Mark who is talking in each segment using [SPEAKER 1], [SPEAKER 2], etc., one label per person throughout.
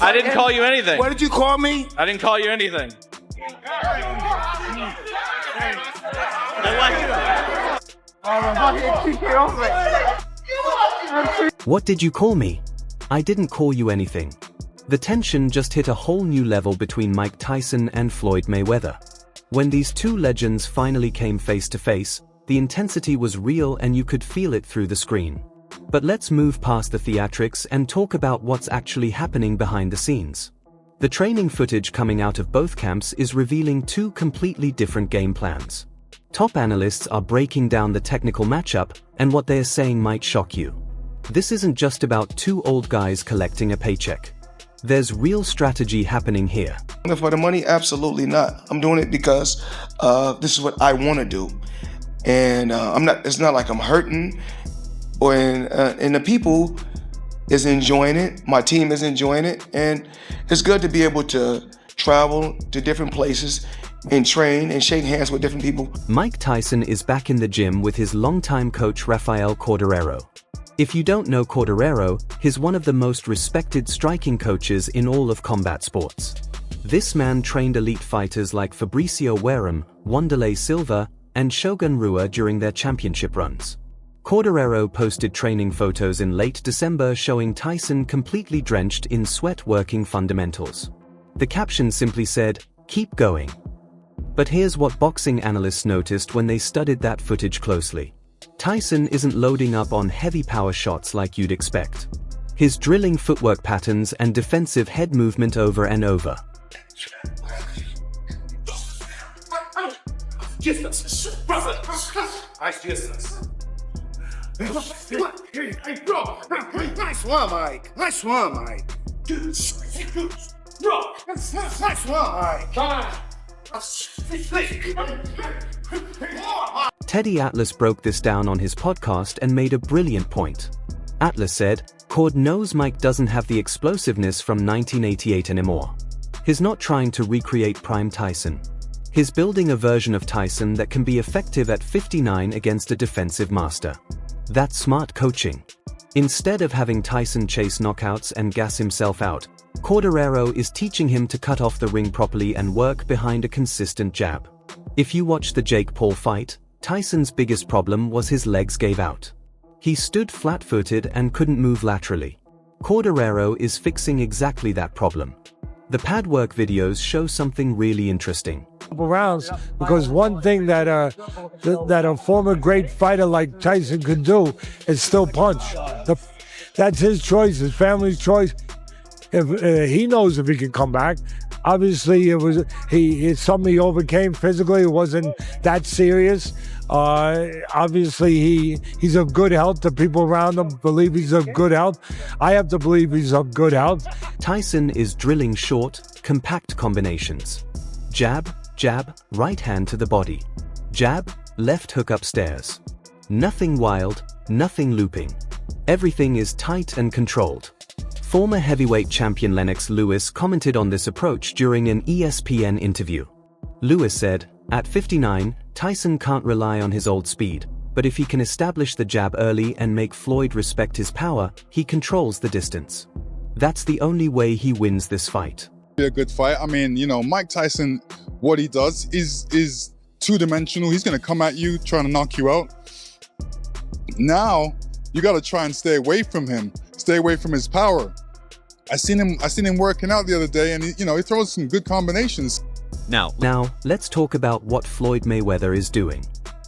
[SPEAKER 1] I didn't call you anything.
[SPEAKER 2] What did you call me?
[SPEAKER 1] I didn't call you anything.
[SPEAKER 3] What did you call me? I didn't call you anything. The tension just hit a whole new level between Mike Tyson and Floyd Mayweather. When these two legends finally came face to face, the intensity was real and you could feel it through the screen. But let's move past the theatrics and talk about what's actually happening behind the scenes. The training footage coming out of both camps is revealing two completely different game plans. Top analysts are breaking down the technical matchup, and what they are saying might shock you. This isn't just about two old guys collecting a paycheck. There's real strategy happening here.
[SPEAKER 2] For the money, absolutely not. I'm doing it because this is what I want to do, and it's not like I'm hurting, and the people is enjoying it. My team is enjoying it, and it's good to be able to travel to different places and train and shake hands with different people.
[SPEAKER 3] Mike Tyson is back in the gym with his longtime coach Rafael Corderero. If you don't know Corderero, he's one of the most respected striking coaches in all of combat sports. This man trained elite fighters like Fabricio Werdum, Wanderlei Silva, and Shogun Rua during their championship runs. Corderero posted training photos in late December showing Tyson completely drenched in sweat working fundamentals. The caption simply said, "Keep going." But here's what boxing analysts noticed when they studied that footage closely. Tyson isn't loading up on heavy power shots like you'd expect. He's drilling footwork patterns and defensive head movement over and over.
[SPEAKER 2] Nice one, Mike. Nice one, Mike. Nice one, Mike.
[SPEAKER 3] Teddy Atlas broke this down on his podcast and made a brilliant point. Atlas said, "Cord knows Mike doesn't have the explosiveness from 1988 anymore. He's not trying to recreate prime Tyson. He's building a version of Tyson that can be effective at 59 against a defensive master. That's smart coaching. Instead of having Tyson chase knockouts and gas himself out, Corderero is teaching him to cut off the ring properly and work behind a consistent jab." If you watch the Jake Paul fight, Tyson's biggest problem was his legs gave out. He stood flat-footed and couldn't move laterally. Corderero is fixing exactly that problem. The pad work videos show something really interesting.
[SPEAKER 4] Rounds, because one thing that a former great fighter like Tyson could do is still punch. That's his choice, his family's choice. If he knows if he can come back. Obviously, it's something he overcame physically. It wasn't that serious. Obviously, he's of good health. The people around him believe he's of good health. I have to believe he's of good health.
[SPEAKER 3] Tyson is drilling short, compact combinations. Jab, jab, right hand to the body. Jab, left hook upstairs. Nothing wild, nothing looping. Everything is tight and controlled. Former heavyweight champion Lennox Lewis commented on this approach during an ESPN interview. Lewis said, "At 59, Tyson can't rely on his old speed, but if he can establish the jab early and make Floyd respect his power, he controls the distance. That's the only way he wins this fight."
[SPEAKER 5] Be a good fight. I mean, Mike Tyson, what he does is two-dimensional. He's going to come at you, trying to knock you out. Now, you got to try and stay away from him. Stay away from his power. I seen him working out the other day, and he throws some good combinations.
[SPEAKER 3] Now, let's talk about what Floyd Mayweather is doing.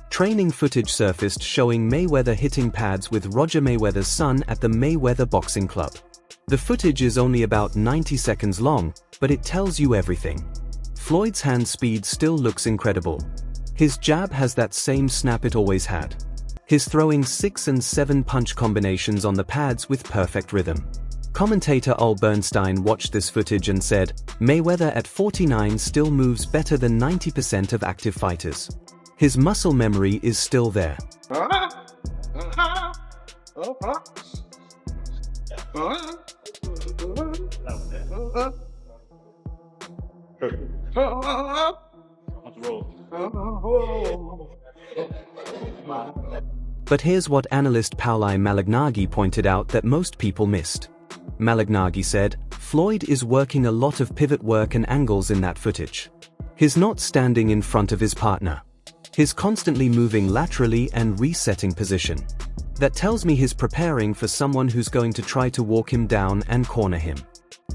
[SPEAKER 3] Training footage surfaced showing Mayweather hitting pads with Roger Mayweather's son at the Mayweather Boxing Club. The footage is only about 90 seconds long, but it tells you everything. Floyd's hand speed still looks incredible. His jab has that same snap it always had. He's throwing 6 and 7 punch combinations on the pads with perfect rhythm. Commentator Ol Bernstein watched this footage and said, "Mayweather at 49 still moves better than 90% of active fighters. His muscle memory is still there." But here's what analyst Paulai Malignaggi pointed out that most people missed. Malignaggi said, Floyd is working a lot of pivot work and angles in that footage. He's not standing in front of his partner. He's constantly moving laterally and resetting position. That tells me he's preparing for someone who's going to try to walk him down and corner him.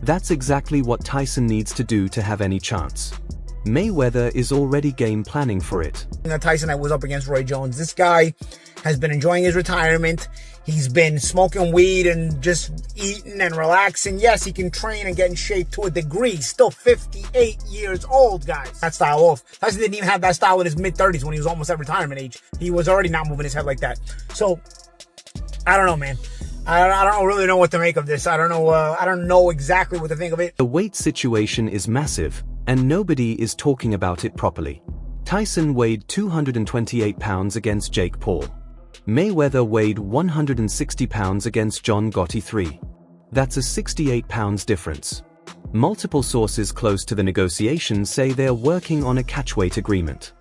[SPEAKER 3] That's exactly what Tyson needs to do to have any chance. Mayweather is already game planning for it.
[SPEAKER 6] Tyson that was up against Roy Jones. This guy has been enjoying his retirement. He's been smoking weed and just eating and relaxing. Yes, he can train and get in shape to a degree. Still 58 years old, guys. That style off. Tyson didn't even have that style in his mid-30s when he was almost at retirement age. He was already not moving his head like that. So, I don't know, man. I don't really know what to make of this. I don't know exactly what to think of it.
[SPEAKER 3] The weight situation is massive, and nobody is talking about it properly. Tyson weighed 228 pounds against Jake Paul. Mayweather weighed 160 pounds against John Gotti III. That's a 68 pounds difference. Multiple sources close to the negotiations say they're working on a catchweight agreement.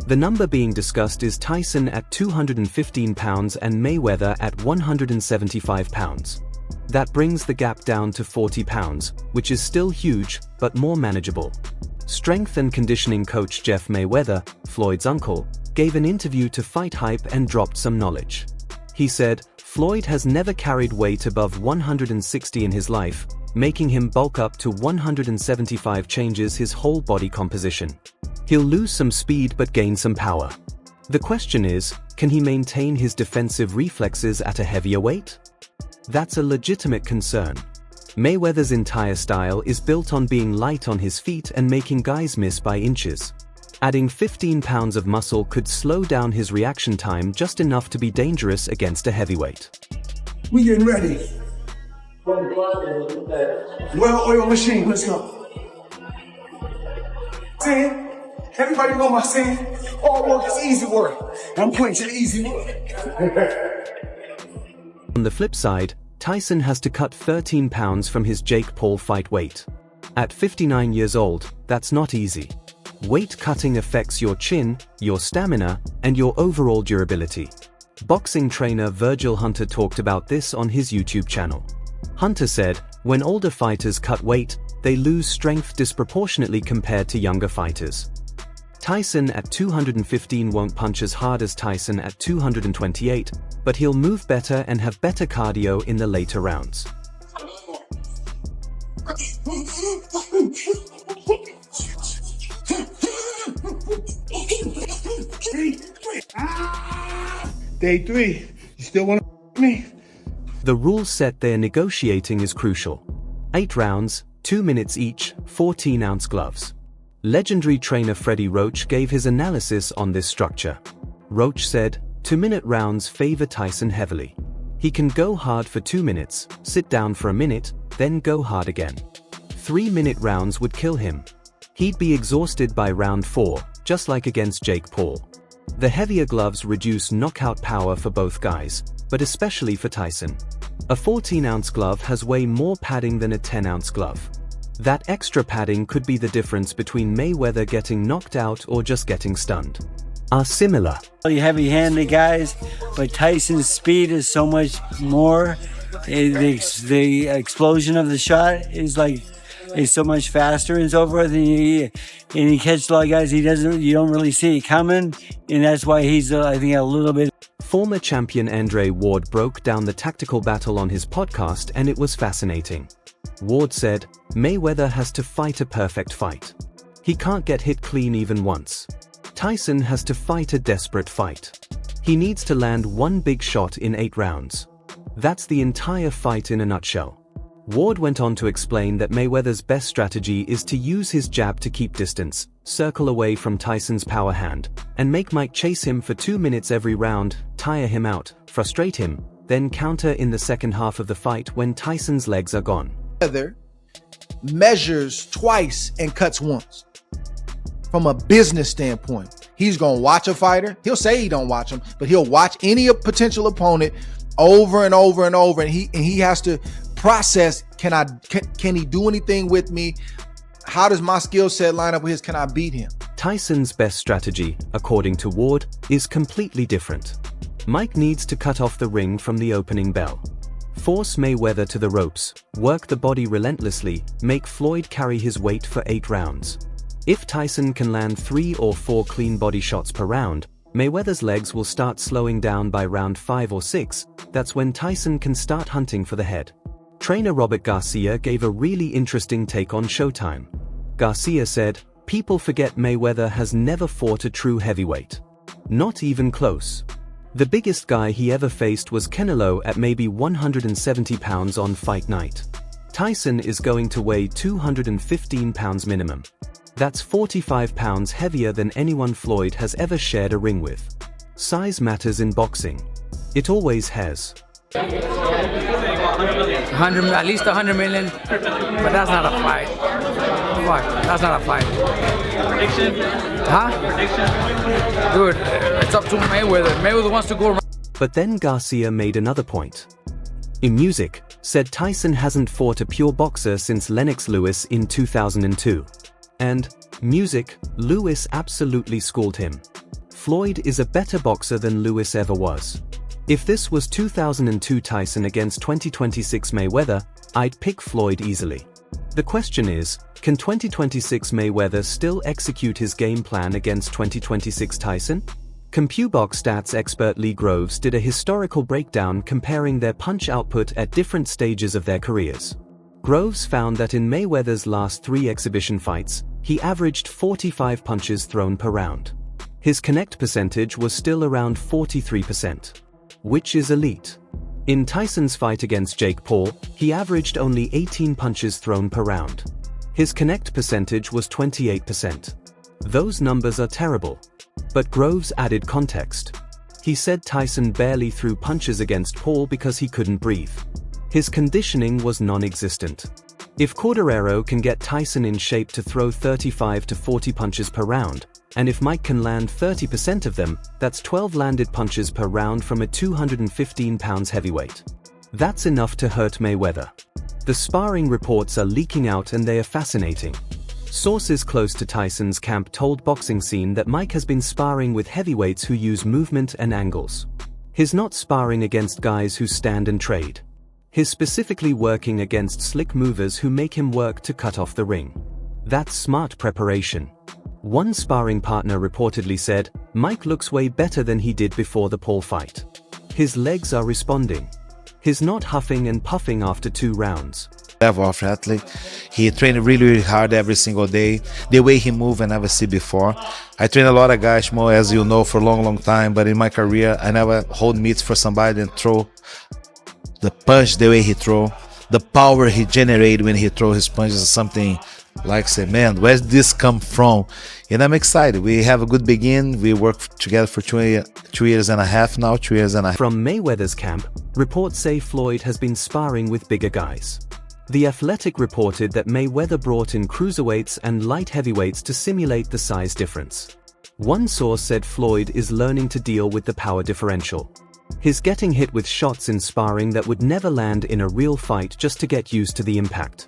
[SPEAKER 3] The number being discussed is Tyson at 215 pounds and Mayweather at 175 pounds. That brings the gap down to 40 pounds, which is still huge, but more manageable. Strength and conditioning coach Jeff Mayweather, Floyd's uncle, gave an interview to Fight Hype and dropped some knowledge. He said, Floyd has never carried weight above 160 in his life, making him bulk up to 175 changes his whole body composition. He'll lose some speed but gain some power. The question is, can he maintain his defensive reflexes at a heavier weight? That's a legitimate concern. Mayweather's entire style is built on being light on his feet and making guys miss by inches. Adding 15 pounds of muscle could slow down his reaction time just enough to be dangerous against a heavyweight.
[SPEAKER 2] We getting ready. Well-oiled machine, let's go. Saying, everybody know my saying, all work is easy work. I'm putting to the easy work.
[SPEAKER 3] On the flip side, Tyson has to cut 13 pounds from his Jake Paul fight weight. At 59 years old, that's not easy. Weight cutting affects your chin, your stamina, and your overall durability. Boxing trainer Virgil Hunter talked about this on his YouTube channel. Hunter said, when older fighters cut weight, they lose strength disproportionately compared to younger fighters. Tyson at 215 won't punch as hard as Tyson at 228, but he'll move better and have better cardio in the later rounds.
[SPEAKER 2] Day 3, you still want to me?
[SPEAKER 3] The rule set they're negotiating is crucial. 8 rounds, 2 minutes each, 14-ounce gloves. Legendary trainer Freddie Roach gave his analysis on this structure. Roach said, 2-minute rounds favor Tyson heavily. He can go hard for 2 minutes, sit down for a minute, then go hard again. 3-minute rounds would kill him. He'd be exhausted by round 4, just like against Jake Paul. The heavier gloves reduce knockout power for both guys, but especially for Tyson. A 14-ounce glove has way more padding than a 10-ounce glove. That extra padding could be the difference between Mayweather getting knocked out or just getting stunned. Are similar.
[SPEAKER 7] Heavy-handed guys, but Tyson's speed is so much more. The explosion of the shot is so much faster and so forth. And he catches a lot of guys you don't really see it coming, and that's why he's I think a little bit.
[SPEAKER 3] Former champion Andre Ward broke down the tactical battle on his podcast, and it was fascinating. Ward said, Mayweather has to fight a perfect fight. He can't get hit clean even once. Tyson has to fight a desperate fight. He needs to land one big shot in 8 rounds. That's the entire fight in a nutshell. Ward went on to explain that Mayweather's best strategy is to use his jab to keep distance, circle away from Tyson's power hand, and make Mike chase him for 2 minutes every round, tire him out, frustrate him, then counter in the second half of the fight when Tyson's legs are gone.
[SPEAKER 8] Measures twice and cuts once. From a business standpoint, he's gonna watch a fighter. He'll say he don't watch him, but he'll watch any potential opponent over and over and over, and he has to process, can he do anything with me? How does my skill set line up with his? Can I beat him?
[SPEAKER 3] Tyson's best strategy, according to Ward, is completely different. Mike needs to cut off the ring from the opening bell. Force Mayweather to the ropes, work the body relentlessly, make Floyd carry his weight for 8 rounds. If Tyson can land 3 or 4 clean body shots per round, Mayweather's legs will start slowing down by round 5 or 6, that's when Tyson can start hunting for the head. Trainer Robert Garcia gave a really interesting take on Showtime. Garcia said, "People forget Mayweather has never fought a true heavyweight. Not even close. The biggest guy he ever faced was Canelo at maybe 170 pounds on fight night. Tyson is going to weigh 215 pounds minimum. That's 45 pounds heavier than anyone Floyd has ever shared a ring with. Size matters in boxing. It always has."
[SPEAKER 9] 100, at least 100 million, but that's not a fight. Fuck, that's not a fight.
[SPEAKER 1] Prediction?
[SPEAKER 9] Huh? Dude, it's up to Mayweather. Mayweather wants to go around.
[SPEAKER 3] But then Garcia made another point. In music, said Tyson hasn't fought a pure boxer since Lennox Lewis in 2002. And, music, Lewis absolutely schooled him. Floyd is a better boxer than Lewis ever was. If this was 2002 Tyson against 2026 Mayweather, I'd pick Floyd easily. The question is, can 2026 Mayweather still execute his game plan against 2026 Tyson? CompuBox stats expert Lee Groves did a historical breakdown comparing their punch output at different stages of their careers. Groves found that in Mayweather's last 3 exhibition fights, he averaged 45 punches thrown per round. His connect percentage was still around 43%, which is elite. In Tyson's fight against Jake Paul, he averaged only 18 punches thrown per round. His connect percentage was 28%. Those numbers are terrible. But Groves added context. He said Tyson barely threw punches against Paul because he couldn't breathe. His conditioning was non-existent. If Corderero can get Tyson in shape to throw 35 to 40 punches per round, and if Mike can land 30% of them, that's 12 landed punches per round from a 215 pounds heavyweight. That's enough to hurt Mayweather. The sparring reports are leaking out and they are fascinating. Sources close to Tyson's camp told Boxing Scene that Mike has been sparring with heavyweights who use movement and angles. He's not sparring against guys who stand and trade. He's specifically working against slick movers who make him work to cut off the ring. That's smart preparation. One sparring partner reportedly said, "Mike looks way better than he did before the Paul fight. His legs are responding. He's not huffing and puffing after 2 rounds."
[SPEAKER 10] Level of athlete. He trained really hard every single day. The way he moved I never see before. I train a lot of guys, Mo, as you know, for a long time, but in my career, I never hold meets for somebody and throw the punch the way he throw. The power he generate when he throw his punches is something like, say, man, where's this come from? And I'm excited. We have a good begin. We work together for 2 years and a half now, 2 years and a half.
[SPEAKER 3] From Mayweather's camp, reports say Floyd has been sparring with bigger guys. The Athletic reported that Mayweather brought in cruiserweights and light heavyweights to simulate the size difference. One source said Floyd is learning to deal with the power differential. He's getting hit with shots in sparring that would never land in a real fight just to get used to the impact.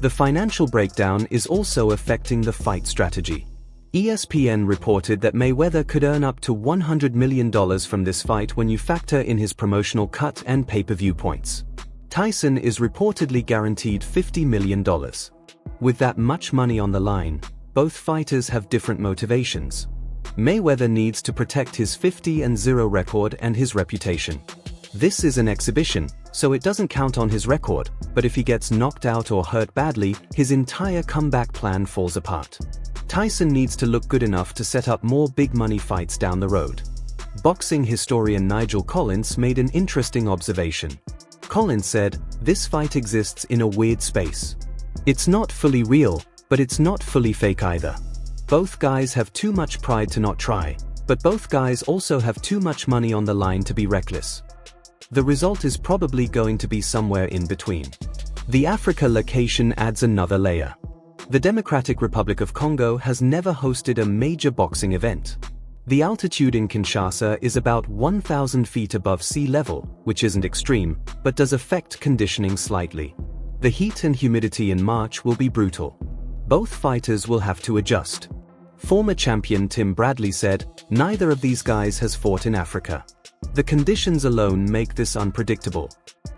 [SPEAKER 3] The financial breakdown is also affecting the fight strategy. ESPN reported that Mayweather could earn up to $100 million from this fight when you factor in his promotional cut and pay-per-view points. Tyson is reportedly guaranteed $50 million. With that much money on the line, both fighters have different motivations. Mayweather needs to protect his 50-0 record and his reputation. This is an exhibition, so it doesn't count on his record, but if he gets knocked out or hurt badly, his entire comeback plan falls apart. Tyson needs to look good enough to set up more big-money fights down the road. Boxing historian Nigel Collins made an interesting observation. Collins said, "This fight exists in a weird space. It's not fully real, but it's not fully fake either. Both guys have too much pride to not try, but both guys also have too much money on the line to be reckless. The result is probably going to be somewhere in between." The Africa location adds another layer. The Democratic Republic of Congo has never hosted a major boxing event. The altitude in Kinshasa is about 1,000 feet above sea level, which isn't extreme, but does affect conditioning slightly. The heat and humidity in March will be brutal. Both fighters will have to adjust. Former champion Tim Bradley said, "Neither of these guys has fought in Africa. The conditions alone make this unpredictable."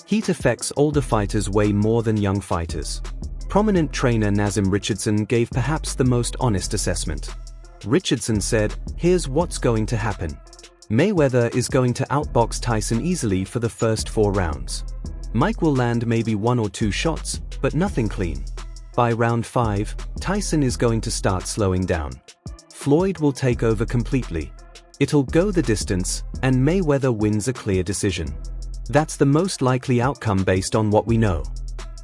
[SPEAKER 3] Heat affects older fighters way more than young fighters. Prominent trainer Nazim Richardson gave perhaps the most honest assessment. Richardson said, "Here's what's going to happen. Mayweather is going to outbox Tyson easily for the first 4 rounds. Mike will land maybe 1 or 2 shots, but nothing clean. By round 5, Tyson is going to start slowing down. Floyd will take over completely. It'll go the distance, and Mayweather wins a clear decision. That's the most likely outcome based on what we know."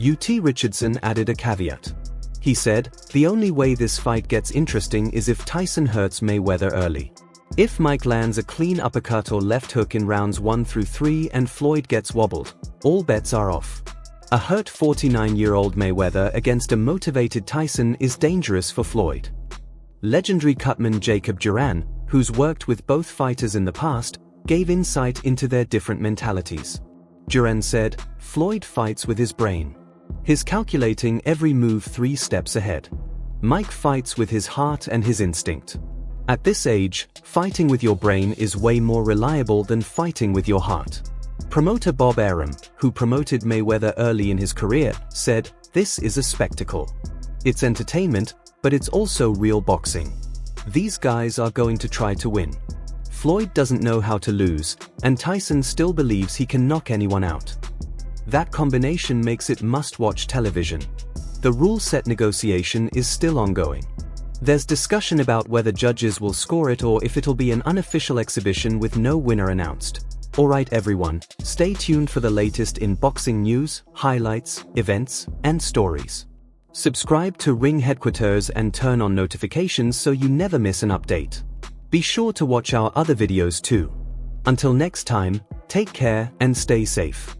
[SPEAKER 3] UT Richardson added a caveat. He said, "The only way this fight gets interesting is if Tyson hurts Mayweather early. If Mike lands a clean uppercut or left hook in rounds 1 through 3 and Floyd gets wobbled, all bets are off. A hurt 49-year-old Mayweather against a motivated Tyson is dangerous for Floyd." Legendary cutman Jacob Duran, who's worked with both fighters in the past, gave insight into their different mentalities. Duran said, "Floyd fights with his brain. He's calculating every move 3 steps ahead. Mike fights with his heart and his instinct. At this age, fighting with your brain is way more reliable than fighting with your heart." Promoter Bob Arum, who promoted Mayweather early in his career, said, "This is a spectacle. It's entertainment, but it's also real boxing. These guys are going to try to win. Floyd doesn't know how to lose, and Tyson still believes he can knock anyone out. That combination makes it must-watch television. The rule-set negotiation is still ongoing. There's discussion about whether judges will score it or if it'll be an unofficial exhibition with no winner announced. Alright everyone, stay tuned for the latest in boxing news, highlights, events, and stories. Subscribe to Ring Headquaterzz and turn on notifications so you never miss an update. Be sure to watch our other videos too. Until next time, take care and stay safe.